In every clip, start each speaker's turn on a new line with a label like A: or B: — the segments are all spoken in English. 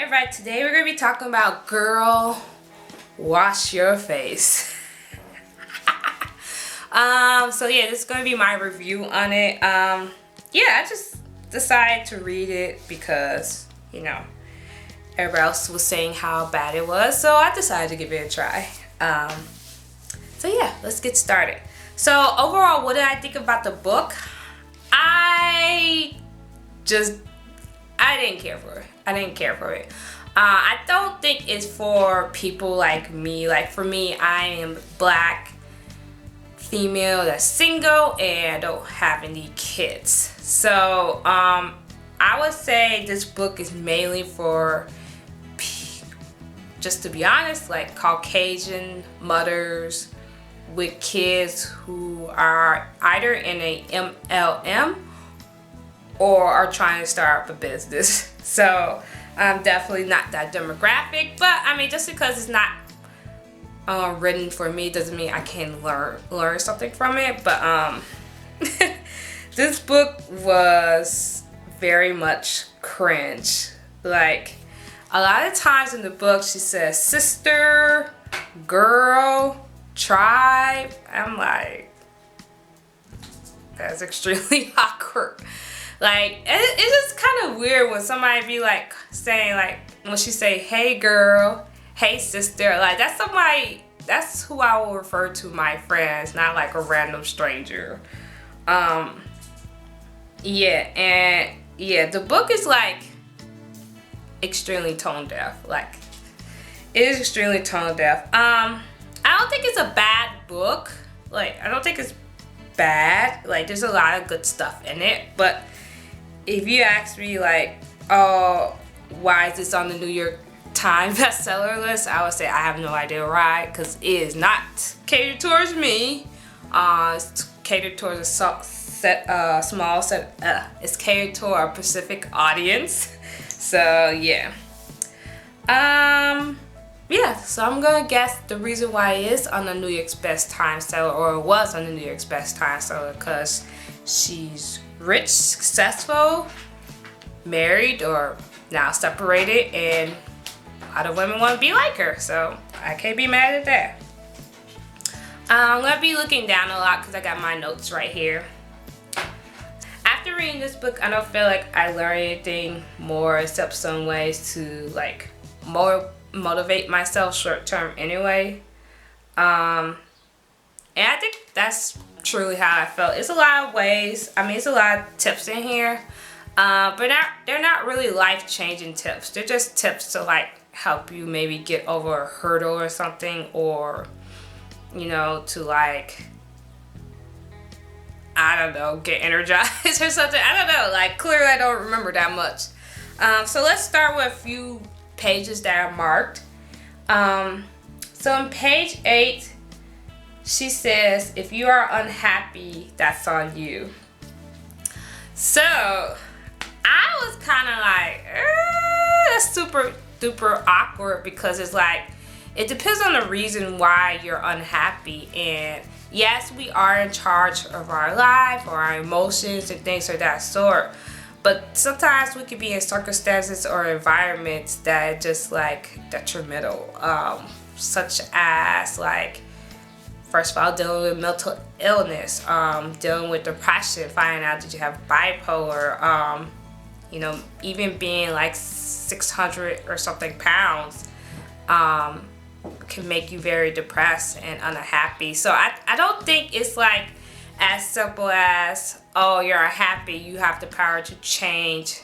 A: Alright, today we're going to be talking about Girl, Wash Your Face. So yeah, this is going to be my review on it. Yeah, I just decided to read it because, you know, everybody else was saying how bad it was, so I decided to give it a try. So yeah, let's get started. So overall, what did I think about the book? I didn't care for it. I don't think it's for people like me. Like for me, I am black, female that's single, and don't have any kids. So I would say this book is mainly for, just to be honest, like Caucasian mothers with kids who are either in a MLM or are trying to start up a business. So I'm definitely not that demographic, but I mean, just because it's not written for me doesn't mean I can't learn something from it. But this book was very much cringe. Like a lot of times in the book she says sister, girl, tribe. I'm like, that's extremely awkward. Like, it's just kind of weird when somebody be like saying, like, when she say, hey girl, hey sister, like that's who I will refer to my friends, not like a random stranger. Yeah, and yeah, the book is like extremely tone deaf. Like, it is extremely tone deaf. I don't think it's a bad book. Like, I don't think it's bad. Like, there's a lot of good stuff in it, but if you ask me, like, oh, why is this on the New York Times bestseller list, I would say I have no idea why, because it is not catered towards me. It's catered towards a small set. It's catered to a Pacific audience. So yeah. Yeah. So I'm gonna guess the reason why it is on the New York's Best Time seller, or it was on the New York's Best Time seller, because she's rich, successful, married, or now separated, and a lot of women want to be like her, so I can't be mad at that. I'm going to be looking down a lot because I got my notes right here. After reading this book, I don't feel like I learned anything more except some ways to like more motivate myself short term anyway. And I think that's truly how I felt. It's a lot of ways. I mean, it's a lot of tips in here, but they're not really life-changing tips. They're just tips to like help you maybe get over a hurdle or something, or you know, to like, I don't know, get energized or something. I don't know. Like, clearly I don't remember that much. So let's start with a few pages that are marked. So on page 8. She says, if you are unhappy, that's on you. So, I was kind of like, that's super duper awkward, because it's like, it depends on the reason why you're unhappy. And yes, we are in charge of our life or our emotions and things of that sort. But sometimes we could be in circumstances or environments that are just like detrimental. Such as like, first of all, dealing with mental illness, dealing with depression, finding out that you have bipolar, you know, even being like 600 or something pounds can make you very depressed and unhappy. So I don't think it's like as simple as, oh, you're unhappy, you have the power to change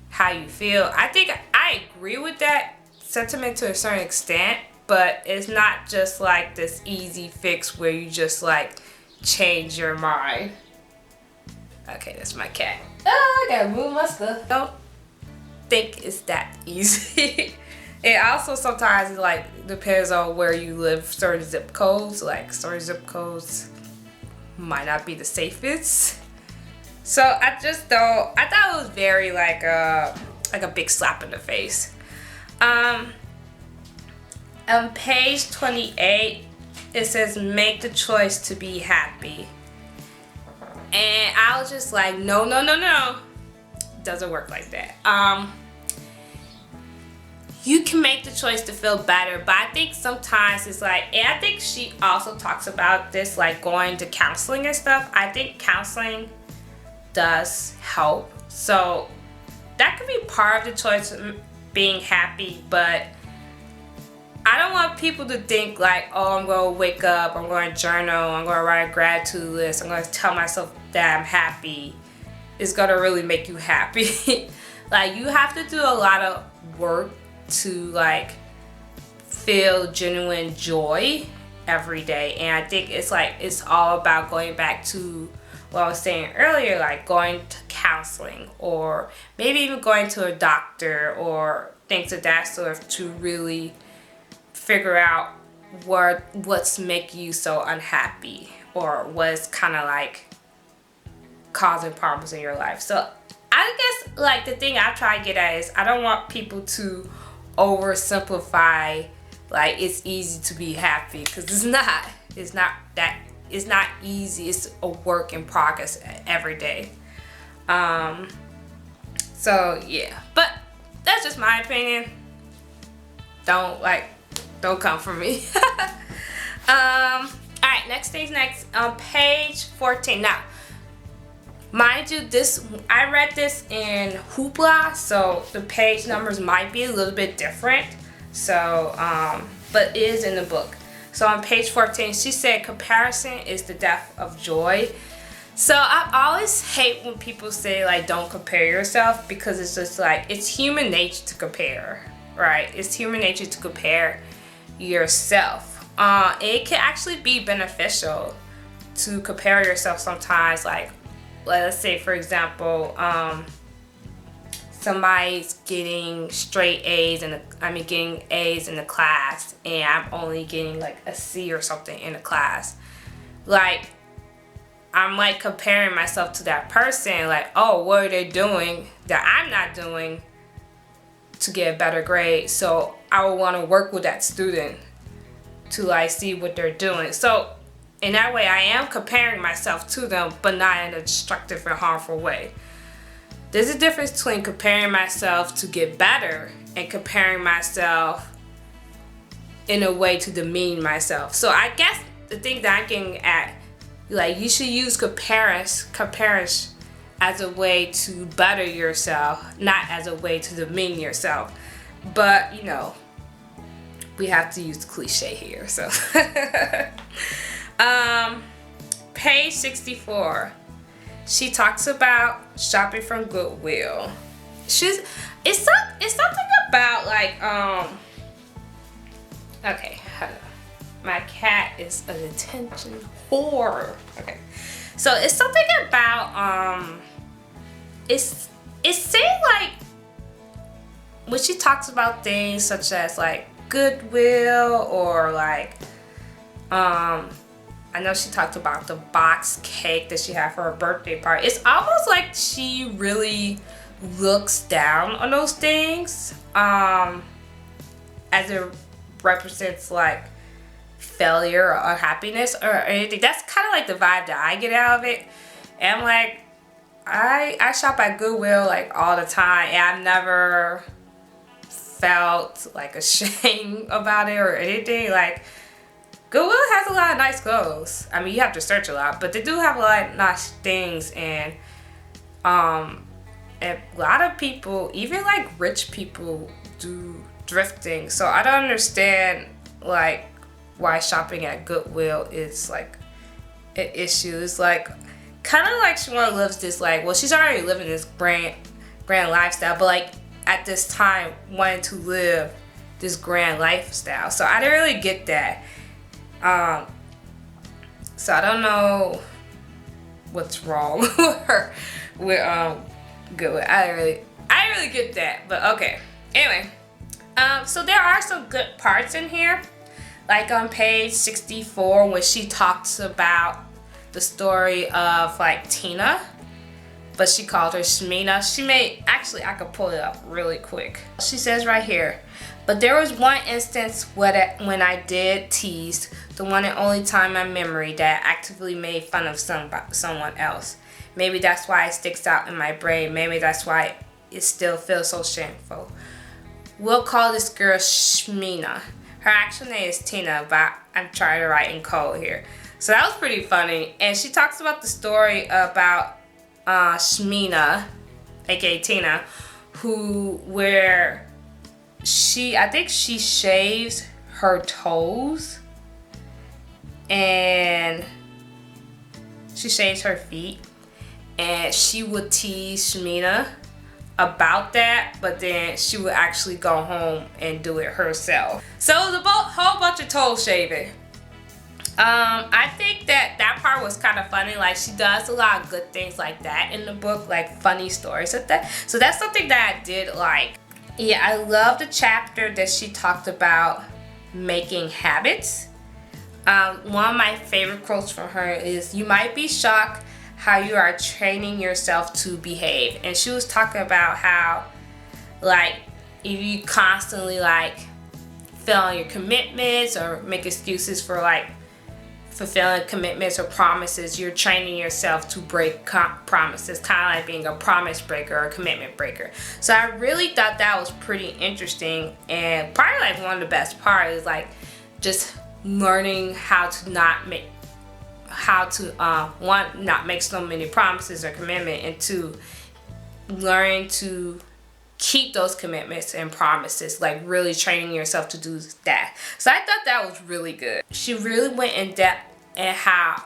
A: how you feel. I think I agree with that sentiment to a certain extent, but it's not just like this easy fix where you just like change your mind. Okay, that's my cat. Oh, I gotta move my stuff. Don't think it's that easy. It also sometimes like depends on where you live. Certain zip codes, might not be the safest. So I thought it was very like a big slap in the face. On page 28, it says, make the choice to be happy. And I was just like, no. Doesn't work like that. you can make the choice to feel better. But I think sometimes it's like, and I think she also talks about this, like going to counseling and stuff. I think counseling does help. So that could be part of the choice of being happy, but I don't want people to think like, oh, I'm going to wake up, I'm going to journal, I'm going to write a gratitude list, I'm going to tell myself that I'm happy. It's going to really make you happy. Like, you have to do a lot of work to like feel genuine joy every day. And I think it's like, it's all about going back to what I was saying earlier, like going to counseling or maybe even going to a doctor or things of that sort to really figure out what's making you so unhappy or what's kind of like causing problems in your life. So I guess like the thing I try to get at is I don't want people to oversimplify like it's easy to be happy, because it's not easy. It's a work in progress every day. So yeah, but that's just my opinion. Don't come for me. Alright, next thing's next. On page 14. Now, mind you, I read this in Hoopla, so the page numbers might be a little bit different. So, but it is in the book. So on page 14, she said, comparison is the death of joy. So I always hate when people say like, don't compare yourself, because it's just like, it's human nature to compare, right? It's human nature to compare yourself. It can actually be beneficial to compare yourself sometimes. Like, let's say for example, somebody's getting straight A's getting A's in the class, and I'm only getting like a C or something in the class. Like, I'm like comparing myself to that person, like, oh, what are they doing that I'm not doing to get a better grade? So I would want to work with that student to like see what they're doing. So in that way, I am comparing myself to them, but not in a destructive and harmful way. There's a difference between comparing myself to get better and comparing myself in a way to demean myself. So I guess the thing that I'm getting at, like, you should use comparison as a way to better yourself, not as a way to demean yourself. But, you know, we have to use the cliche here, so. Page 64. She talks about shopping from Goodwill. It's something about like, okay, hold on. My cat is an attention whore. Okay, so it's something about it's saying like, when she talks about things such as like Goodwill or like I know she talked about the box cake that she had for her birthday party. It's almost like she really looks down on those things, as it represents like failure or unhappiness or anything. That's kind of like the vibe that I get out of it. And I'm like, I shop at Goodwill like all the time, and I've never felt like ashamed about it or anything. Like, Goodwill has a lot of nice clothes. I mean, you have to search a lot, but they do have a lot of nice things. And a lot of people, even like rich people, do thrifting. So I don't understand like why shopping at Goodwill is like an issue. It's like kind of like she lives this like, well, she's already living this grand lifestyle, but like at this time wanting to live this grand lifestyle. So I didn't really get that. So I don't know what's wrong with her with Goodwill. I didn't really get that, but okay. Anyway, so there are some good parts in here, like on page 64 when she talks about the story of like Tina, but she called her Shmina. I could pull it up really quick. She says right here, but there was one instance when I did tease, the one and only time in memory that I actively made fun of someone else. Maybe that's why it sticks out in my brain. Maybe that's why it still feels so shameful. we'll call this girl Shmina. Her actual name is Tina, but I'm trying to write in code here. So that was pretty funny. And she talks about the story about Shmina, aka Tina, where I think she shaves her toes and she shaves her feet, and she would tease Shmina about that, but then she would actually go home and do it herself. So it was a whole bunch of toe shaving. I think that part was kind of funny. Like, she does a lot of good things like that in the book, like funny stories like that. So that's something that I did like. Yeah, I love the chapter that she talked about making habits. One of my favorite quotes from her is, "You might be shocked how you are training yourself to behave." And she was talking about how, like, if you constantly like fail on your commitments or make excuses for like fulfilling commitments or promises, you're training yourself to break promises, kind of like being a promise breaker or a commitment breaker. So I really thought that was pretty interesting, and probably like one of the best parts is like just learning how to not make not make so many promises or commitment, and two, learning to keep those commitments and promises, like really training yourself to do that. So I thought that was really good. She really went in depth in how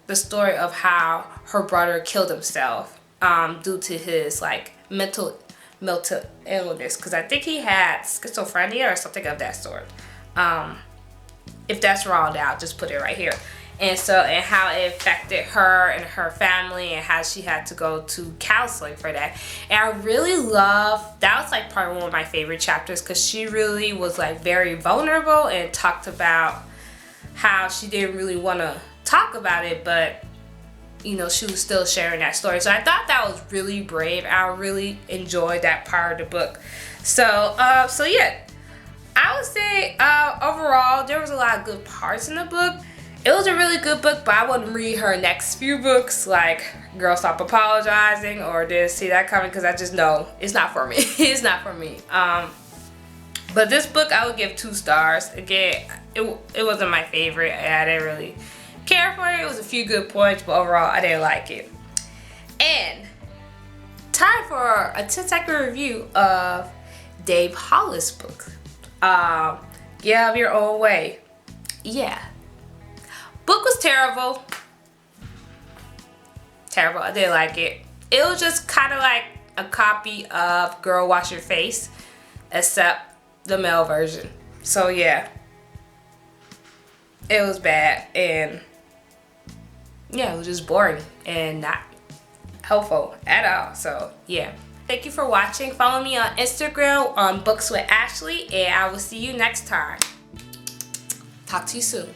A: the story of how her brother killed himself due to his like mental illness, because I think he had schizophrenia or something of that sort. If that's wrong, I'll just put it right here. And how it affected her and her family, and how she had to go to counseling for that. And I really love, that was like probably one of my favorite chapters, because she really was like very vulnerable and talked about how she didn't really want to talk about it, but you know, she was still sharing that story. So I thought that was really brave. I really enjoyed that part of the book. So yeah, I would say overall there was a lot of good parts in the book. It was a really good book, but I wouldn't read her next few books like Girl Stop Apologizing or Didn't See That Coming, because I just know it's not for me. It's not for me. But this book I would give 2 stars. Again, it wasn't my favorite, and I didn't really care for it. It was a few good points, but overall I didn't like it. And time for a 10-second review of Dave Hollis' book. Get Out of Your Own Way. Yeah. Book was terrible. Terrible. I didn't like it. It was just kind of like a copy of Girl Wash Your Face, except the male version. So yeah, it was bad, and yeah, it was just boring and not helpful at all. So yeah, thank you for watching. Follow me on Instagram on Books with Ashley, and I will see you next time. Talk to you soon.